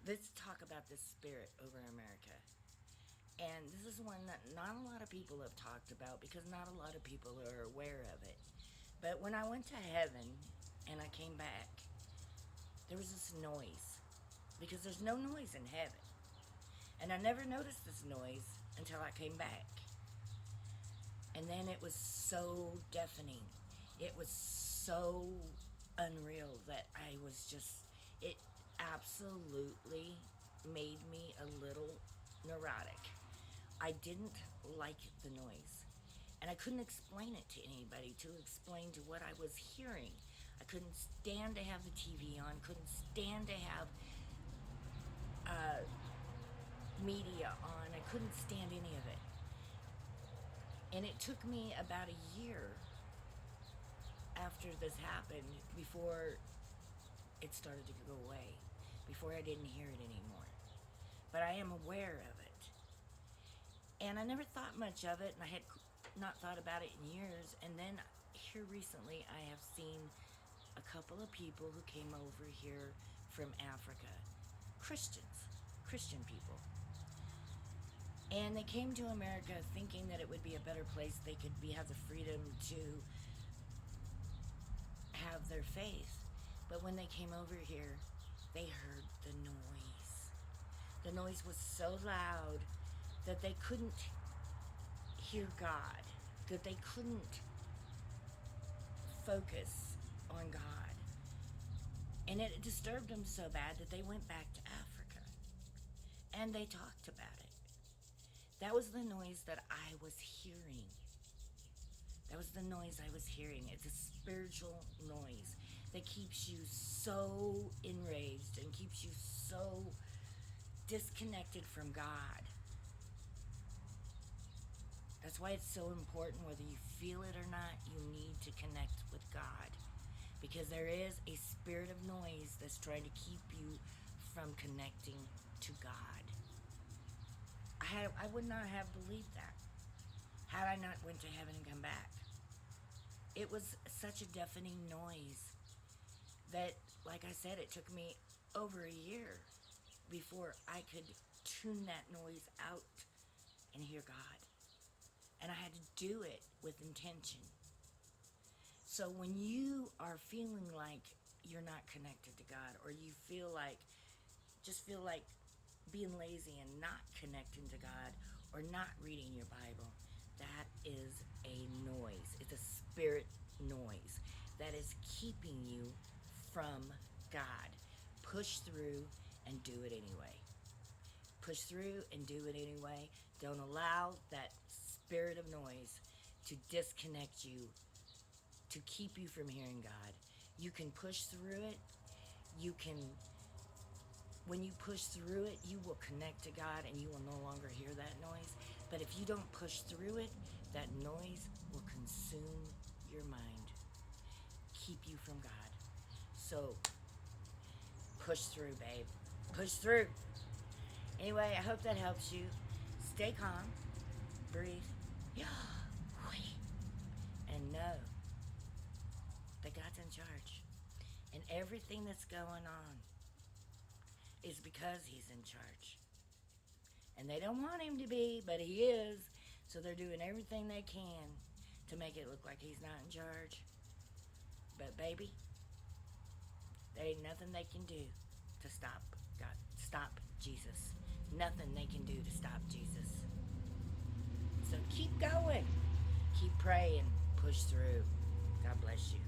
Let's talk about this spirit over America. And this is one that not a lot of people have talked about because not a lot of people are aware of it. But when I went to heaven and I came back, there was this noise because there's no noise in heaven. And I never noticed this noise until I came back. And then it was so deafening. It was so unreal that I was just, it absolutely made me a little neurotic. I didn't like the noise. And I couldn't explain it to anybody to explain to what I was hearing. I couldn't stand to have the TV on, couldn't stand to have media on. I couldn't stand any of it. And it took me about a year after this happened before it started to go away, before I didn't hear it anymore. But I am aware of it. And I never thought much of it, and I had not thought about it in years. And then here recently, I have seen a couple of people who came over here from Africa, Christian people. And they came to America thinking that it would be a better place. They could have the freedom to have their faith. But when they came over here, they heard the noise. The noise was so loud that they couldn't hear God, that they couldn't focus on God. And it disturbed them so bad that they went back to Africa. And they talked about it. That was the noise that I was hearing. That was the noise I was hearing. It's a spiritual noise that keeps you so enraged and keeps you so disconnected from God. That's why it's so important, whether you feel it or not, you need to connect with God. Because there is a spirit of noise that's trying to keep you from connecting to God. I would not have believed that had I not went to heaven and come back. It was such a deafening noise that, like I said, it took me over a year before I could tune that noise out and hear God. And I had to do it with intention. So when you are feeling like you're not connected to God, or you feel like being lazy and not connecting to God, or not reading your Bible, that is a noise. It's a spirit noise that is keeping you from God. Push through and do it anyway. Push through and do it anyway. Don't allow that spirit of noise to disconnect you, to keep you from hearing God. You can push through it. When you push through it, you will connect to God and you will no longer hear that noise. But if you don't push through it, that noise will consume your mind, keep you from God. So push through, babe. Push through. Anyway, I hope that helps you. Stay calm, breathe, and know that God's in charge. And everything that's going on is because he's in charge. And they don't want him to be, but he is. So they're doing everything they can to make it look like he's not in charge. But baby, there ain't nothing they can do to stop God, stop Jesus. Nothing they can do to stop Jesus. So keep going. Keep praying. Push through. God bless you.